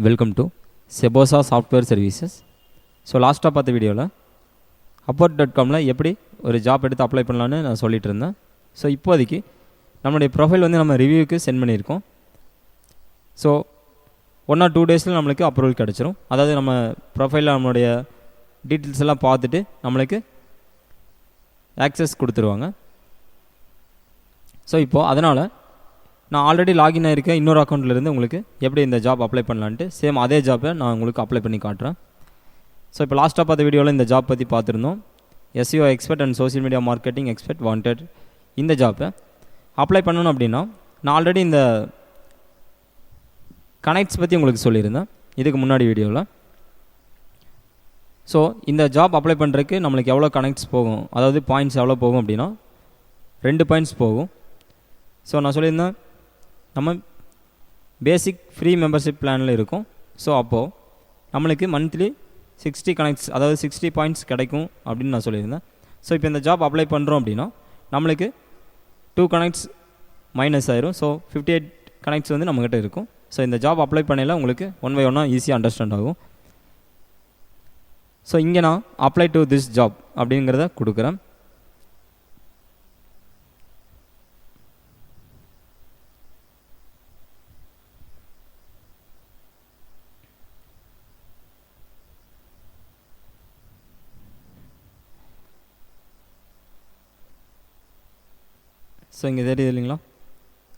Welcome to செபோசா software services. So லாஸ்ட்டாக பார்த்த வீடியோவில் upwork.comல எப்படி ஒரு ஜாப் எடுத்து அப்ளை பண்ணலான்னு நான் சொல்லிட்டு இருந்தேன். ஸோ இப்போதைக்கு நம்மளுடைய ப்ரொஃபைல் வந்து நம்ம ரிவ்யூக்கு சென்ட் பண்ணியிருக்கோம். ஸோ 1 or 2 டேஸில் நம்மளுக்கு அப்ரூவல் கிடச்சிரும். அதாவது நம்ம ப்ரொஃபைலில் நம்மளுடைய டீட்டெயில்ஸ் எல்லாம் பார்த்துட்டு நம்மளுக்கு ஆக்சஸ் கொடுத்துருவாங்க. ஸோ இப்போது அதனால் நான் ஆல்ரெடி லாகின் ஆகிருக்கேன் இன்னொரு அக்கௌண்ட்லேருந்து உங்களுக்கு எப்படி இந்த ஜாப் அப்ளை பண்ணலான்ட்டு சேம் அதே ஜாப்பை நான் உங்களுக்கு அப்ளை பண்ணி காட்டுறேன். ஸோ இப்போ லாஸ்ட்டாக பார்த்த வீடியோவில் இந்த ஜாப் பற்றி பார்த்துருந்தோம். SEO expert and social media marketing expert wanted. இந்த ஜாப்பை அப்ளை பண்ணணும் அப்படின்னா நான் ஆல்ரெடி இந்த கனெக்ட்ஸ் பற்றி உங்களுக்கு சொல்லியிருந்தேன் இதுக்கு முன்னாடி வீடியோவில். ஸோ இந்த ஜாப் அப்ளை பண்ணுறதுக்கு நம்மளுக்கு எவ்வளோ கனெக்ட்ஸ் போகும், அதாவது பாயிண்ட்ஸ் எவ்வளோ போகும் அப்படின்னா 2 பாயிண்ட்ஸ் போகும். ஸோ நான் சொல்லியிருந்தேன் நம்ம பேசிக் ஃப்ரீ மெம்பர்ஷிப் பிளானில் இருக்கும். ஸோ அப்போது நம்மளுக்கு மந்த்லி 60 கனெக்ட்ஸ், அதாவது 60 பாயிண்ட்ஸ் கிடைக்கும் அப்படின்னு நான் சொல்லியிருந்தேன். ஸோ இப்போ இந்த ஜாப் அப்ளை பண்ணுறோம் அப்படின்னா நம்மளுக்கு 2 கனெக்ட்ஸ் மைனஸ் ஆயிரும். ஸோ 58 கனெக்ட்ஸ் வந்து நம்மக்கிட்ட இருக்கும். ஸோ இந்த ஜாப் அப்ளை பண்ணல உங்களுக்கு 1 by 1 ஈஸியாக அண்டர்ஸ்டாண்ட் ஆகும். ஸோ இங்கே நான் அப்ளை டு திஸ் ஜாப் அப்படிங்கிறத கொடுக்குறேன். ஸோ இங்கே தெரியுது இல்லைங்களா,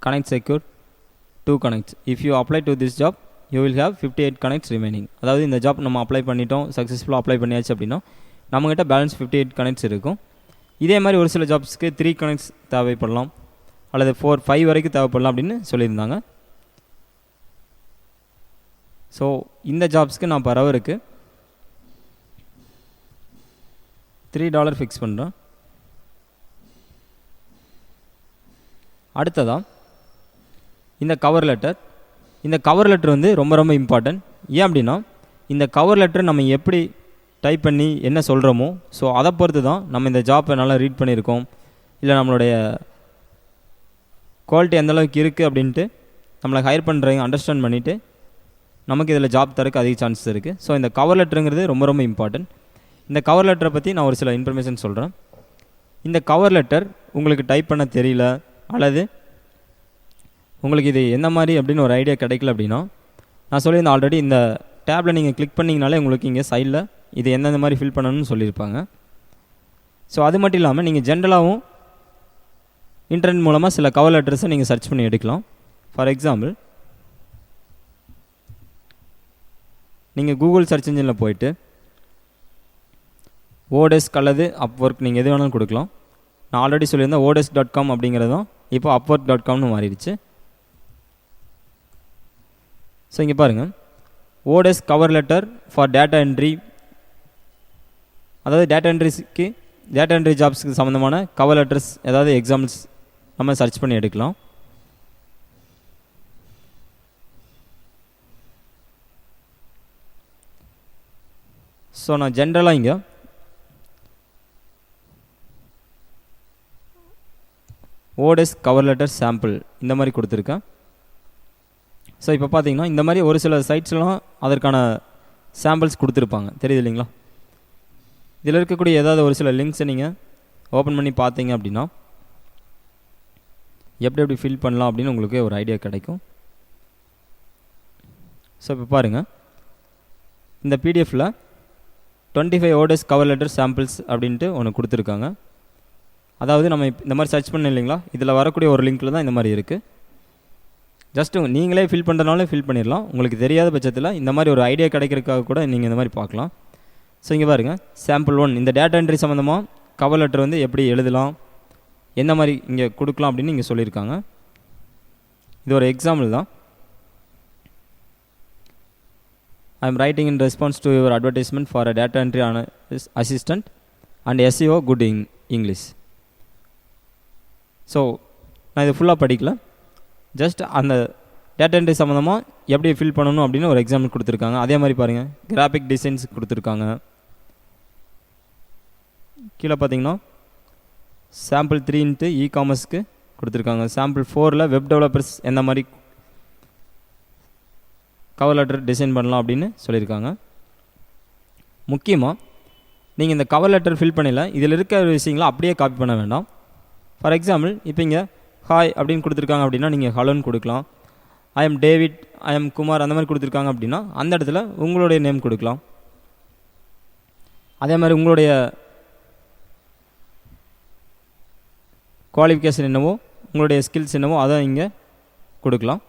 connect secure 2 connects. If you apply to this job you will have 58 connects remaining. அதாவது இந்த ஜாப் நம்ம அப்ளை பண்ணிட்டோம், சக்ஸஸ்ஃபுல்லாக அப்ளை பண்ணியாச்சு அப்படின்னா நம்மகிட்ட பேலன்ஸ் 58 கனெக்ட்ஸ் இருக்கும். இதே மாதிரி ஒரு சில ஜாப்ஸ்க்கு 3 கனெக்ட்ஸ் தேவைப்படலாம், அல்லது 4, 5 வரைக்கும் தேவைப்படலாம் அப்படின்னு சொல்லியிருந்தாங்க. ஸோ இந்த ஜாப்ஸ்க்கு நான் per hourக்கு $3 ஃபிக்ஸ் பண்ணுறேன். அடுத்ததாக இந்த கவர் லெட்டர். இந்த கவர் லெட்டர் வந்து ரொம்ப ரொம்ப இம்பார்ட்டன்ட். ஏன் அப்படின்னா இந்த கவர் லெட்டர் நம்ம எப்படி டைப் பண்ணி என்ன சொல்கிறோமோ ஸோ அதை பொறுத்து தான் நம்ம இந்த ஜாப்பை நல்லா ரீட் பண்ணியிருக்கோம், இல்லை நம்மளுடைய குவாலிட்டி எந்தளவுக்கு இருக்குது அப்படின்ட்டு நம்மளை ஹையர் பண்ணுறவங்க அண்டர்ஸ்டாண்ட் பண்ணிவிட்டு நமக்கு இதில் ஜாப் தரக்கு அதிக சான்சஸ் இருக்குது. ஸோ இந்த கவர் லெட்டருங்கிறது ரொம்ப ரொம்ப இம்பார்ட்டன்ட். இந்த கவர் லெட்டரை பற்றி நான் ஒரு சில இன்ஃபர்மேஷன் சொல்கிறேன். இந்த கவர் லெட்டர் உங்களுக்கு டைப் பண்ண தெரியல, அல்லது உங்களுக்கு இது என்ன மாதிரி அப்படின்னு ஒரு ஐடியா கிடைக்கல அப்படின்னா நான் சொல்லியிருந்தேன் ஆல்ரெடி இந்த டேப்பில் நீங்கள் கிளிக் பண்ணிங்கனாலே உங்களுக்கு இங்கே சைடில் இது எந்தெந்த மாதிரி ஃபில் பண்ணணும்னு சொல்லியிருப்பாங்க. ஸோ அது மட்டும் இல்லாமல் நீங்கள் ஜென்ரலாகவும் இன்டர்நெட் மூலமாக சில கவர் லெட்டர்ஸை நீங்கள் சர்ச் பண்ணி எடுக்கலாம். ஃபார் எக்ஸாம்பிள் நீங்கள் கூகுள் சர்ச் இன்ஜினில் போயிட்டு ஓடெஸ்க் அல்லது அப்வொர்க் நீங்கள் எது வேணாலும் கொடுக்கலாம். நான் ஆல்ரெடி சொல்லியிருந்தேன் odesk.com அப்படிங்கிறதும் இப்போ upwork.comனு மாறிடுச்சு. ஸோ இங்கே பாருங்கள், oDesk cover letter for data entry, அதாவது டேட்டா என்ட்ரி ஜாப்ஸ்க்கு சம்மந்தமான கவர் லெட்டர்ஸ் ஏதாவது எக்ஸாம்பிள்ஸ் நம்ம சர்ச் பண்ணி எடுக்கலாம். ஸோ நான் ஜென்ரலாக இங்கே ஓடெஸ்க் கவர் லெட்டர் சாம்பிள் இந்த மாதிரி கொடுத்துருக்கேன். ஸோ இப்போ பார்த்தீங்கன்னா இந்த மாதிரி ஒரு சில சைட்ஸ்லாம் அதற்கான சாம்பிள்ஸ் கொடுத்துருப்பாங்க, தெரியுது இல்லைங்களா. இதில் இருக்கக்கூடிய ஏதாவது ஒரு சில லிங்க்ஸை நீங்கள் ஓப்பன் பண்ணி பார்த்தீங்க அப்படின்னா எப்படி ஃபில் பண்ணலாம் அப்படின்னு உங்களுக்கு ஒரு ஐடியா கிடைக்கும். ஸோ இப்போ பாருங்கள், இந்த பிடிஎஃப்பில் 25 ஓடெஸ்க் கவர் லெட்டர் சாம்பிள்ஸ் அப்படின்ட்டு ஒன்று கொடுத்துருக்காங்க. அதாவது நம்ம இந்த மாதிரி சர்ச் பண்ண இல்லைங்களா, இதில் வரக்கூடிய ஒரு லிங்க்கில் தான் இந்த மாதிரி இருக்குது. ஜஸ்ட்டு நீங்களே ஃபில் பண்ணுறதுனால ஃபில் பண்ணிடலாம். உங்களுக்கு தெரியாத பட்சத்தில் இந்த மாதிரி ஒரு ஐடியா கிடைக்கிறதுக்காக கூட நீங்கள் இந்த மாதிரி பார்க்கலாம். ஸோ இங்கே பாருங்கள், சாம்பிள் 1 இந்த டேட்டா என்ட்ரி சம்மந்தமாக கவர் லெட்டர் வந்து எப்படி எழுதலாம், எந்த மாதிரி இங்கே கொடுக்கலாம் அப்படின்னு இங்கே சொல்லியிருக்காங்க. இது ஒரு எக்ஸாம்பிள் தான். I am writing in response to your advertisement for a data entry assistant and SEO good English. So நான் இது ஃபுல்லாக படிக்கல, ஜஸ்ட் அந்த டேட்டா என்ட்ரி சம்மந்தமாக எப்படி ஃபில் பண்ணணும் அப்படின்னு ஒரு எக்ஸாம்பிள் கொடுத்துருக்காங்க. அதே மாதிரி பாருங்கள், கிராஃபிக் டிசைன்ஸ் கொடுத்துருக்காங்க. கீழே பார்த்தீங்கன்னா சாம்பிள் 3 இ-காமர்ஸ்க்கு கொடுத்துருக்காங்க. சாம்பிள் 4 வெப் டெவலப்பர்ஸ் எந்த மாதிரி கவர் லெட்டர் டிசைன் பண்ணலாம் அப்படின்னு சொல்லியிருக்காங்க. முக்கியமாக நீங்கள் இந்த கவர் லெட்டர் ஃபில் பண்ணல இதில் இருக்கிற விஷயங்களை அப்படியே காப்பி பண்ண வேண்டாம். ஃபார் எக்ஸாம்பிள் இப்போ இங்கே ஹாய் அப்படின்னு கொடுத்துருக்காங்க அப்படின்னா நீங்கள் ஹலோன்னு கொடுக்கலாம். I am David, I am Kumar அந்த மாதிரி கொடுத்துருக்காங்க அப்படின்னா அந்த இடத்துல உங்களுடைய நேம் கொடுக்கலாம். அதே மாதிரி உங்களுடைய குவாலிஃபிகேஷன் என்னவோ உங்களுடைய ஸ்கில்ஸ் என்னவோ அதை இங்கே கொடுக்கலாம்.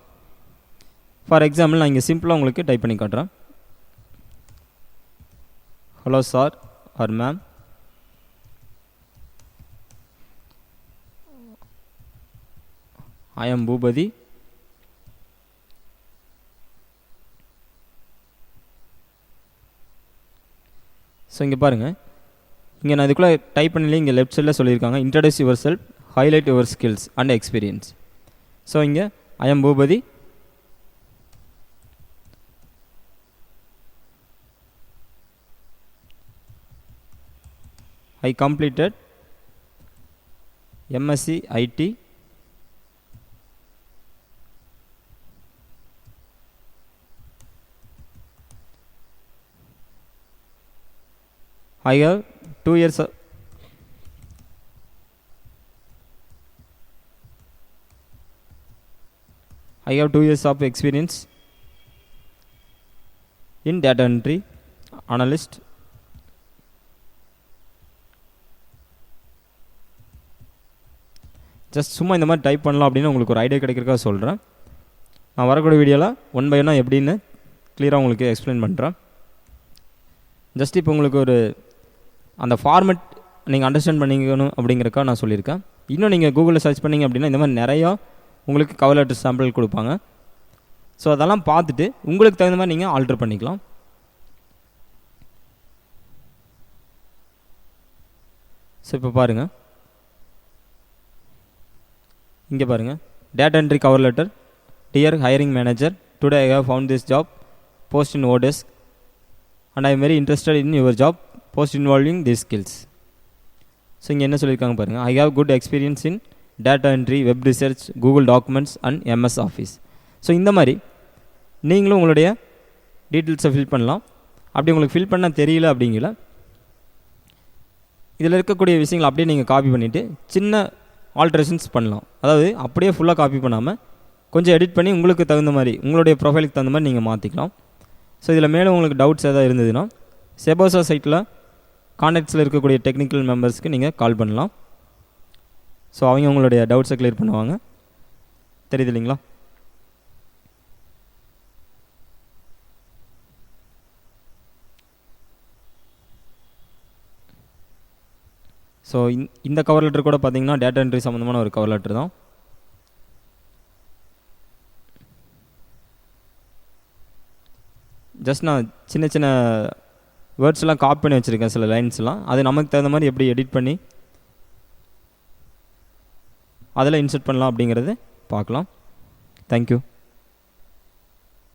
ஃபார் எக்ஸாம்பிள் நான் இங்கே சிம்பிளாக உங்களுக்கு டைப் பண்ணி காட்டுறேன். Hello sir or ma'am, I am Boopathi, so இங்கே பாருங்கள், இங்கே நான் இதுக்குள்ளே டைப் பண்ணல இங்கே லெஃப்ட் சைடில் சொல்லியிருக்காங்க introduce yourself, highlight your skills and experience. So இங்கே I am Boopathi, I completed MSc IT I have 2 years of experience in data entry analyst. Just சும்மா இந்த மாதிரி டைப் பண்ணலாம் அப்படின்னு உங்களுக்கு ஒரு ஐடியா கிடைக்கிறக்காக சொல்கிறேன். நான் வரக்கூடிய வீடியோவில் 1 by 1 எப்படின்னு கிளியராக உங்களுக்கு எக்ஸ்பிளைன் பண்ணுறேன். ஜஸ்ட் இப்போ உங்களுக்கு ஒரு அந்த ஃபார்மெட் நீங்கள் அண்டர்ஸ்டாண்ட் பண்ணிக்கணும் அப்படிங்கிறக்காக நான் சொல்லியிருக்கேன். இன்னும் நீங்கள் கூகுளில் சர்ச் பண்ணிங்க அப்படின்னா இந்த மாதிரி நிறையா உங்களுக்கு கவர் லெட்டர் சாம்பிள் கொடுப்பாங்க. ஸோ அதெல்லாம் பார்த்துட்டு உங்களுக்கு தகுந்த மாதிரி நீங்கள் ஆல்டர் பண்ணிக்கலாம். ஸோ இப்போ பாருங்கள், இங்கே பாருங்கள், data entry cover letter, dear hiring manager, today I have found this job post in oDesk and I am very interested in your job post involving this skills. So இங்கே என்ன சொல்லியிருக்காங்க பாருங்கள், I have good experience in data entry, web research, Google documents and MS office. So இந்த மாதிரி நீங்களும் உங்களுடைய டீட்டெயில்ஸை fill பண்ணலாம். அப்படி உங்களுக்கு ஃபில் பண்ண தெரியல அப்படிங்கிற இதில் இருக்கக்கூடிய விஷயங்களை அப்படியே நீங்கள் காப்பி பண்ணிவிட்டு சின்ன ஆல்ட்ரேஷன்ஸ் பண்ணலாம். அதாவது அப்படியே ஃபுல்லாக காப்பி பண்ணாமல் கொஞ்சம் எடிட் பண்ணி உங்களுக்கு தகுந்த மாதிரி உங்களுடைய ப்ரொஃபைலுக்கு தகுந்த மாதிரி நீங்கள் மாற்றிக்கலாம். ஸோ இதில் மேலும் உங்களுக்கு டவுட்ஸ் எதாவது இருந்ததுன்னா செபோசா சைட்டில் கான்டாக்ட்ஸில் இருக்கக்கூடிய டெக்னிக்கல் மெம்பர்ஸ்க்கு நீங்கள் கால் பண்ணலாம். ஸோ அவங்க உங்களுடைய டவுட்ஸை கிளியர் பண்ணுவாங்க. தெரியுது இல்லைங்களா? ஸோ இந்த கவர் லெட்டர் கூட பார்த்தீங்கன்னா டேட்டா என்ட்ரி சம்மந்தமான ஒரு கவர் லெட்டர் தான். ஜஸ்ட் நான் சின்ன சின்ன வேர்ட்ஸ்லாம் காப்பி பண்ணி வச்சுருக்கேன், சில லைன்ஸ்லாம். அது நமக்கு தகுந்த மாதிரி எப்படி எடிட் பண்ணி அதில் இன்சர்ட் பண்ணலாம் அப்படிங்கிறது பார்க்கலாம். தேங்க்யூ.